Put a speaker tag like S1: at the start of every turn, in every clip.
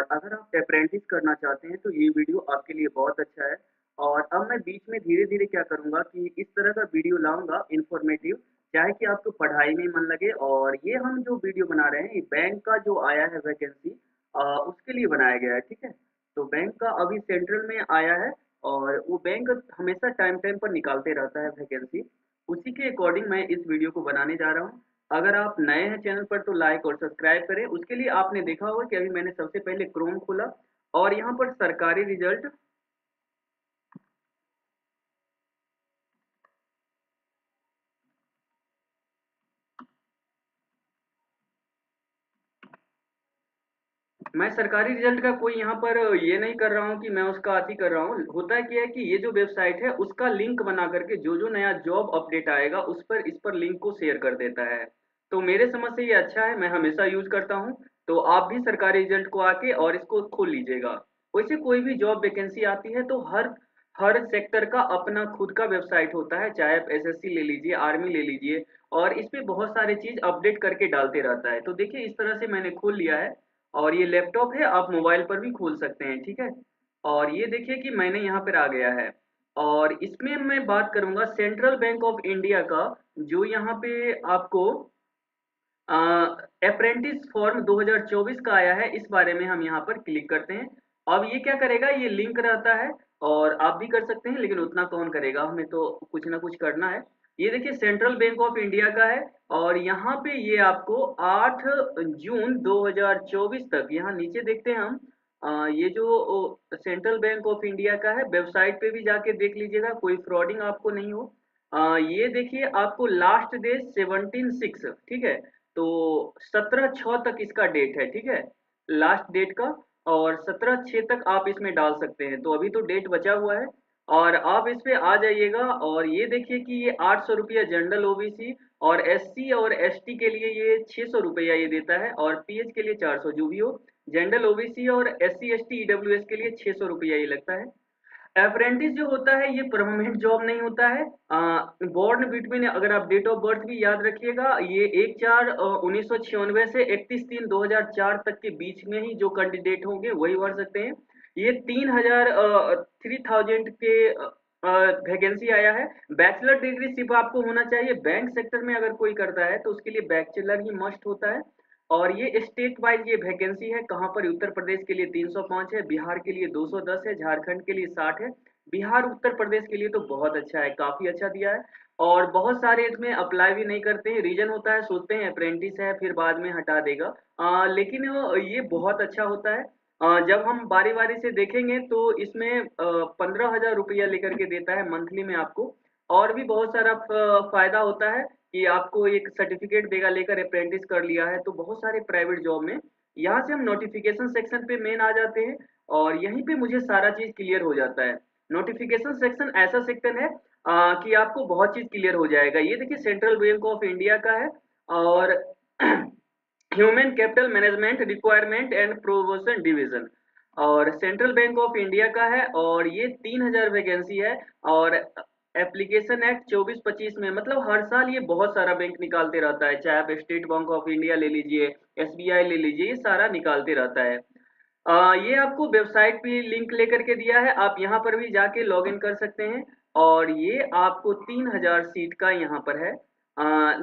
S1: और अगर आप अप्रेंटिस करना चाहते हैं तो ये वीडियो आपके लिए बहुत अच्छा है। और अब मैं बीच में धीरे-धीरे क्या करूँगा कि इस तरह का वीडियो लाऊँगा इन्फॉर्मेटिव, चाहे कि आपको पढ़ाई में मन लगे। और ये हम जो वीडियो बना रहे हैं, ये बैंक का जो आया है वैकेंसी उसके लिए बनाया गया है, ठीक है? तो बैंक का अभी सेंट्रल में आया है और वो बैंक हमेशा टाइम-टाइम पर निकालते रहता है वैकेंसी। उसी के अकॉर्डिंग मैं इस वीडियो को बनाने जा रहा हूँ। अगर आप नए हैं चैनल पर तो लाइक और सब्सक्राइब करें। उसके लिए आपने देखा होगा कि अभी मैंने सबसे पहले क्रोम खोला और यहाँ पर सरकारी रिजल्ट मैं सरकारी रिजल्ट का कोई यहाँ पर ये नहीं कर रहा हूँ कि मैं उसका अति कर रहा हूँ। होता क्या है कि ये जो वेबसाइट है उसका लिंक बना करके जो नया जॉब अपडेट आएगा उस पर इस पर लिंक को शेयर कर देता है। तो मेरे समझ से ये अच्छा है, मैं हमेशा यूज करता हूँ। तो आप भी सरकारी रिजल्ट को आके और इसको खोल लीजिएगा। वैसे कोई भी जॉब वैकेंसी आती है तो हर हर सेक्टर का अपना खुद का वेबसाइट होता है, चाहे आप एसएससी ले लीजिए, आर्मी ले लीजिए। और इस पे बहुत सारी चीज अपडेट करके डालते रहता है। तो देखिए इस तरह से मैंने खोल लिया है और ये लैपटॉप है, आप मोबाइल पर भी खोल सकते हैं, ठीक है? और ये देखिए कि मैंने यहाँ पर आ गया है और इसमें मैं बात करूंगा सेंट्रल बैंक ऑफ इंडिया का, जो यहाँ पे आपको अप्रेंटिस फॉर्म 2024 का आया है। इस बारे में हम यहाँ पर क्लिक करते हैं। अब ये क्या करेगा, ये लिंक रहता है और आप भी कर सकते हैं, लेकिन उतना कौन करेगा, हमें तो कुछ ना कुछ करना है। ये देखिए सेंट्रल बैंक ऑफ इंडिया का है और यहाँ पे ये आपको 8 जून 2024 तक, यहाँ नीचे देखते हैं हम ये जो सेंट्रल बैंक ऑफ इंडिया का है, वेबसाइट पे भी जाके देख लीजिएगा, कोई फ्रॉडिंग आपको नहीं हो। ये देखिए आपको लास्ट डेट 17/6, ठीक है? तो 17/6 तक इसका डेट है, ठीक है? लास्ट डेट का। और 17/6 तक आप इसमें डाल सकते हैं, तो अभी तो डेट बचा हुआ है। और आप इस पे आ जाइएगा और ये देखिए कि ये 800 रुपया जनरल ओबीसी और एससी और एसटी के लिए ये 600 रुपया ये देता है और पीएच के लिए 400, जो भी हो। जनरल ओबीसी और एससी एसटी ईडब्ल्यूएस के लिए 600 रुपया ये लगता है। अप्रेंटिस जो होता है ये परमानेंट जॉब नहीं होता है। बॉर्न बिटवीन, अगर आप डेट ऑफ बर्थ भी याद रखिएगा, ये 1/4/1996 से 31/3/2004 तक के बीच में ही जो कैंडिडेट होंगे वही भर सकते हैं। ये 3000 के वैकेंसी आया है। बैचलर डिग्री सिर्फ आपको होना चाहिए। बैंक सेक्टर में अगर कोई करता है तो उसके लिए बैचलर ही मस्ट होता है। और ये स्टेट वाइज ये वैकेंसी है, कहाँ पर? उत्तर प्रदेश के लिए 305 है, बिहार के लिए 210 है, झारखंड के लिए 60 है। बिहार उत्तर प्रदेश के लिए तो बहुत अच्छा है, काफी अच्छा दिया है। और बहुत सारे इसमें अप्लाई भी नहीं करते हैं, रीजन होता है, सोचते हैं अप्रेंटिस है फिर बाद में हटा देगा। लेकिन ये बहुत अच्छा होता है। जब हम बारी बारी से देखेंगे तो इसमें 15,000 रुपया लेकर के देता है मंथली में आपको। और भी बहुत सारा फायदा होता है कि आपको एक सर्टिफिकेट देगा लेकर अप्रेंटिस कर लिया है, तो बहुत सारे प्राइवेट जॉब में। यहाँ से हम नोटिफिकेशन सेक्शन पे मेन आ जाते हैं और यहीं पे मुझे सारा चीज क्लियर हो जाता है। नोटिफिकेशन सेक्शन ऐसा सेक्शन है कि आपको बहुत चीज क्लियर हो जाएगा। ये देखिए सेंट्रल बैंक ऑफ इंडिया का है और human capital management requirement and promotion division, और सेंट्रल बैंक ऑफ इंडिया का है और ये 3,000 वैकेंसी है। और एप्लीकेशन एक्ट 24-25 में, मतलब हर साल ये बहुत सारा बैंक निकालते रहता है, चाहे आप स्टेट बैंक ऑफ इंडिया ले लीजिए, एसबीआई ले लीजिए, ये सारा निकालते रहता है। ये आपको वेबसाइट पे लिंक लेकर के दिया है, आप यहाँ पर भी जाके लॉग इन कर सकते हैं। और ये आपको 3,000 सीट का यहाँ पर है।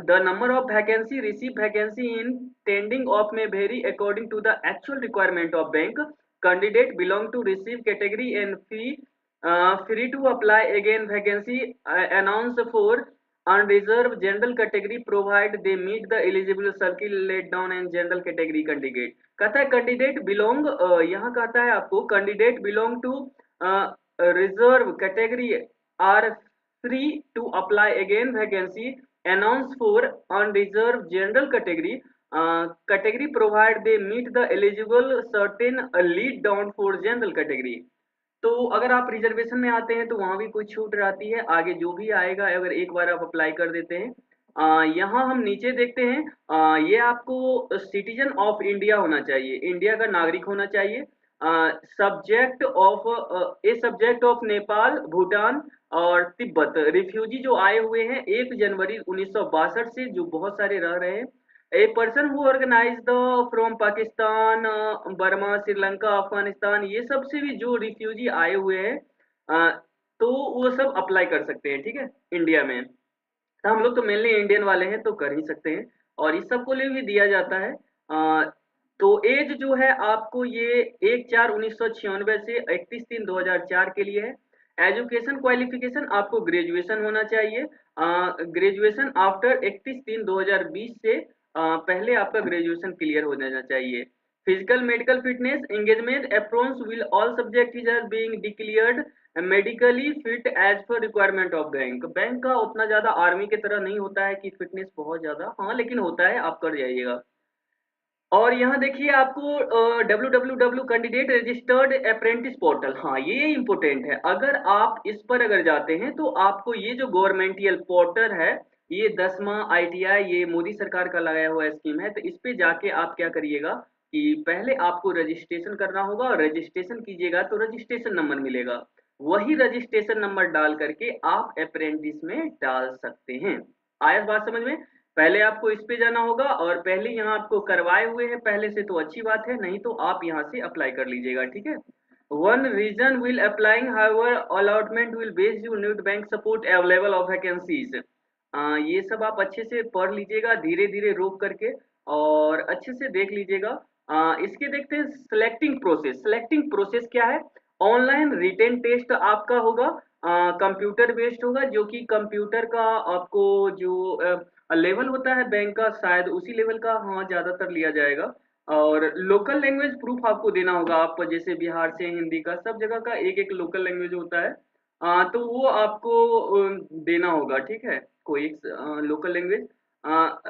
S1: The number of vacancy receive vacancy in tending of में very according to the actual requirement of bank candidate belong to receive category and fee free to apply again vacancy announced for unreserved general category provide they meet the eligible circle laid down and general category candidate। कहता है candidate belong, यहाँ कहता है आपको candidate belong to reserve category are free to apply again vacancy announce for unreserved general category category provide they meet the eligible certain laid down for general category. तो अगर आप reservation में आते हैं तो वहां भी कुछ छूट रहती है, आगे जो भी आएगा अगर एक बार आप अप्लाई कर देते हैं। यहाँ हम नीचे देखते हैं, ये आपको सिटीजन ऑफ इंडिया होना चाहिए, इंडिया का नागरिक होना चाहिए। Subject of a subject of Nepal, Bhutan और तिब्बत, रिफ्यूजी जो आए हुए हैं 1 जनवरी 1962 से, जो बहुत सारे रह रहे हैं। A person who organize the from Pakistan, Burma, Sri Lanka, Afghanistan, ये सब से भी जो रिफ्यूजी आए हुए हैं, तो वो सब अप्लाई कर सकते हैं, ठीक है, इंडिया में। तो हम लोग तो मेनली इंडियन वाले हैं तो कर ही सकते हैं, और इस सब को लिए भी दिया जाता है। तो एज जो है आपको ये 1/4/1996 से 31/3/2004 के लिए है। एजुकेशन क्वालिफिकेशन आपको ग्रेजुएशन होना चाहिए। ग्रेजुएशन आफ्टर 31/3/2020 से पहले आपका ग्रेजुएशन क्लियर हो जाना चाहिए। Physical medical fitness engagement approach will all subject is are being declared medically fit as per requirement of bank. Bank का उतना ज्यादा आर्मी की तरह नहीं होता है कि फिटनेस बहुत ज्यादा, हाँ लेकिन होता है, आप कर जाइएगा। और यहाँ देखिए आपको www candidate registered apprentice portal, हाँ ये इम्पोर्टेंट है। अगर आप इस पर अगर जाते हैं तो आपको ये जो गवर्नमेंटियल पोर्टल है, ये 10वां ITI, ये मोदी सरकार का लगाया हुआ स्कीम है, तो इस पे जाके आप क्या करिएगा कि पहले आपको रजिस्ट्रेशन करना होगा, और रजिस्ट्रेशन कीजिएगा तो रजिस्ट्रेशन नंबर मिलेगा, वही रजिस्ट्रेशन नंबर डाल करके आप अप्रेंटिस में डाल सकते हैं। आया बात समझ में? पहले आपको इस पे जाना होगा, और पहले यहाँ आपको करवाए हुए हैं पहले से तो अच्छी बात है, नहीं तो आप यहाँ से अप्लाई कर लीजिएगा, ठीक है। One region will applying however allotment will base you need bank support available of vacancies. ये सब आप अच्छे से पढ़ लीजिएगा, धीरे धीरे रोक करके, और अच्छे से देख लीजिएगा। इसके देखते हैं सिलेक्टिंग प्रोसेस। सिलेक्टिंग प्रोसेस क्या है? ऑनलाइन रिटेन टेस्ट आपका होगा, कंप्यूटर बेस्ड होगा, जो कि कंप्यूटर का आपको जो लेवल होता है बैंक का, शायद उसी लेवल का हाँ ज्यादातर लिया जाएगा। और लोकल लैंग्वेज प्रूफ आपको देना होगा, आप जैसे बिहार से हिंदी का सब जगह का एक एक लोकल लैंग्वेज होता है, तो वो आपको देना होगा, ठीक है, कोई एक local language.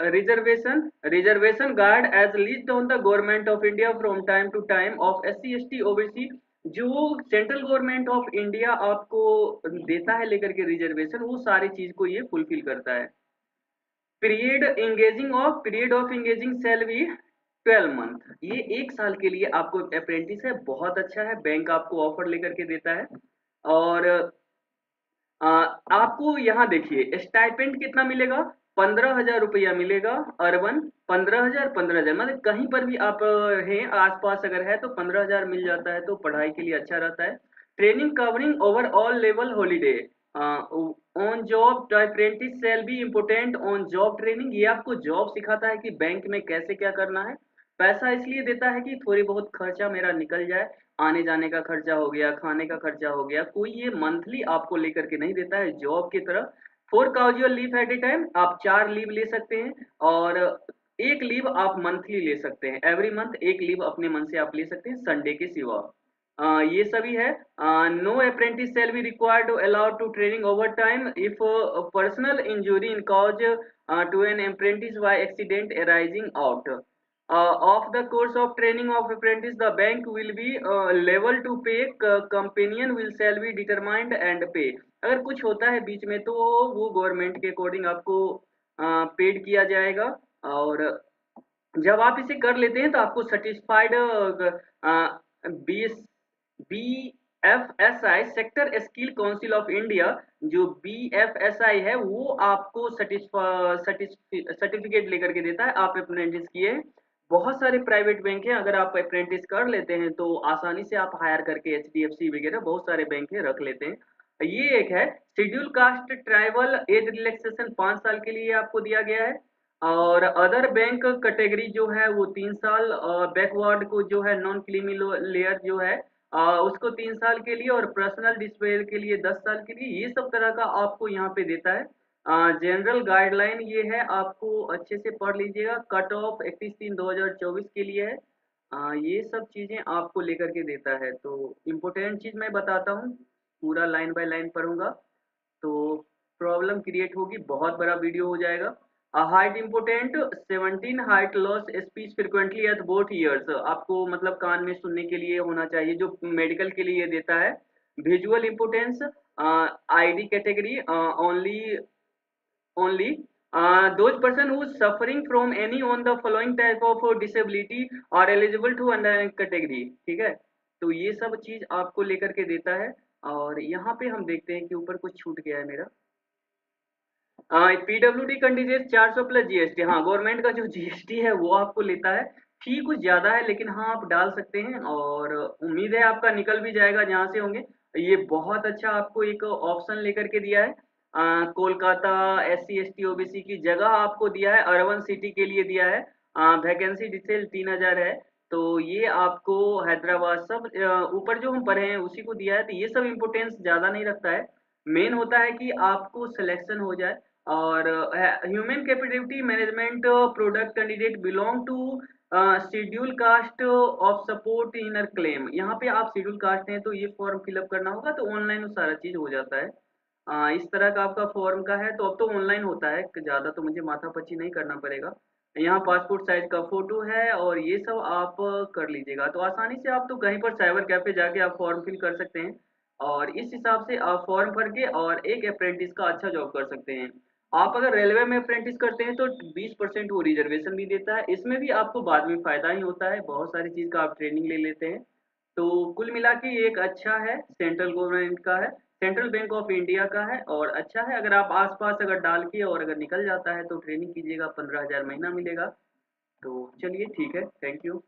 S1: Reservation, reservation guard as list on the government of India from time to time of SC ST OBC, जो सेंट्रल गवर्नमेंट ऑफ इंडिया आपको देता है लेकर के रिजर्वेशन, वो सारी चीज को ये फुलफिल करता है। Period of engaging shall be 12 month, ये 1 साल के लिए आपको अप्रेंटिस है, बहुत अच्छा है, बैंक आपको ऑफर लेकर के देता है। और आपको यहाँ देखिए स्टाइपेंड कितना मिलेगा, 15,000 रुपया मिलेगा। अर्बन 15,000, 15,000, मतलब कहीं पर भी आप हैं आसपास अगर है तो 15,000 मिल जाता है, तो पढ़ाई के लिए अच्छा रहता है। Training covering over all level holiday on job apprentice cell be important on job training, ये आपको जॉब सिखाता है कि बैंक में कैसे क्या करना है। पैसा इसलिए देता है कि थोड़ी बहुत खर्चा मेरा निकल जाए, आने जाने का खर्चा हो गया, खाने का खर्चा हो गया, कोई ये मंथली आपको लेकर के नहीं देता है जॉब की तरह। 4 casual leave at A time, आप 4 लीव ले सकते हैं, और एक लीव आप मंथली ले सकते हैं, एवरी मंथ एक लीव अपने मन से आप ले सकते हैं संडे के सिवा। ये सभी है। No apprentice shall be required allowed to training over time if personal injury in cause to an apprentice by accident arising out of the course of training of apprentice, the bank will be level to pay, companion will shall be determined and pay। अगर कुछ होता है बीच में तो वो government के according आपको paid किया जाएगा। और जब आप इसे कर लेते हैं तो आपको satisfied be BFSI sector skill council of India, जो BFSI है वो आपको सर्टिफिकेट लेकर के देता है, आप अप्रेंटिस किए हैं। बहुत सारे प्राइवेट बैंक हैं, अगर आप अप्रेंटिस कर लेते हैं तो आसानी से आप हायर करके HDFC वगैरह बहुत सारे बैंक है रख लेते हैं। ये एक है schedule caste tribal age relaxation 5 साल के लिए आपको दिया गया है। और अदर बैंक कैटेगरी जो है वो 3 साल, बैकवर्ड को जो है नॉन क्रीमी लेयर जो है उसको 3 साल के लिए, और पर्सनल डिस्प्ले के लिए 10 साल के लिए, ये सब तरह का आपको यहाँ पे देता है। जनरल गाइडलाइन ये है, आपको अच्छे से पढ़ लीजिएगा। कट ऑफ 31/3/2024 के लिए है। ये सब चीजें आपको लेकर के देता है। तो इम्पोर्टेंट चीज मैं बताता हूँ, पूरा लाइन बाय लाइन पढ़ूंगा तो प्रॉब्लम क्रिएट होगी, बहुत बड़ा वीडियो हो जाएगा। Height important 17 height loss speech frequently at both years, आपको मतलब कान में सुनने के लिए होना चाहिए, जो मेडिकल के लिए देता है। Visual importance ID category only only those person who is suffering from any on the following type of disability are eligible to under category, ठीक है। तो ये सब चीज आपको लेकर के देता है। और यहाँ पे हम देखते हैं कि ऊपर कुछ छूट गया है मेरा, पीडब्ल्यूडी कैंडिडेट 400 प्लस जीएसटी, हाँ गवर्नमेंट का जो जीएसटी है वो आपको लेता है। फी कुछ ज्यादा है लेकिन हाँ आप डाल सकते हैं और उम्मीद है आपका निकल भी जाएगा जहाँ से होंगे। ये बहुत अच्छा आपको एक ऑप्शन लेकर के दिया है। कोलकाता SC ST OBC की जगह आपको दिया है, अर्बन सिटी के लिए दिया है। वैकेंसी डिटेल 3000 है। तो ये आपको हैदराबाद सब ऊपर जो हम पढ़े हैं उसी को दिया है, तो ये सब इम्पोर्टेंस ज्यादा नहीं रखता है। मेन होता है कि आपको सिलेक्शन हो जाए। और human capability management product candidate belong to schedule caste of support inner claim, यहाँ पे आप शेड्यूल कास्ट हैं तो ये फॉर्म फिलअप करना होगा, तो ऑनलाइन सारा चीज हो जाता है। इस तरह का आपका फॉर्म का है, तो अब तो ऑनलाइन होता है, ज़्यादा तो मुझे माथापच्ची नहीं करना पड़ेगा। यहाँ पासपोर्ट साइज का फोटो है और ये सब आप कर लीजिएगा, तो आसानी से आप तो कहीं पर साइबर कैफे जाके आप फॉर्म फिल कर सकते हैं। और इस हिसाब से आप फॉर्म भर के और एक अप्रेंटिस का अच्छा जॉब कर सकते हैं। आप अगर रेलवे में अप्रेंटिस करते हैं तो 20% वो रिजर्वेशन भी देता है, इसमें भी आपको बाद में फायदा ही होता है, बहुत सारी चीज़ का आप ट्रेनिंग ले लेते हैं। तो कुल मिला के ये एक अच्छा है, सेंट्रल गवर्नमेंट का है, सेंट्रल बैंक ऑफ इंडिया का है और अच्छा है। अगर आप आस-पास अगर डाल के और अगर निकल जाता है तो ट्रेनिंग कीजिएगा, 15,000 महीना मिलेगा। तो चलिए ठीक है, थैंक यू।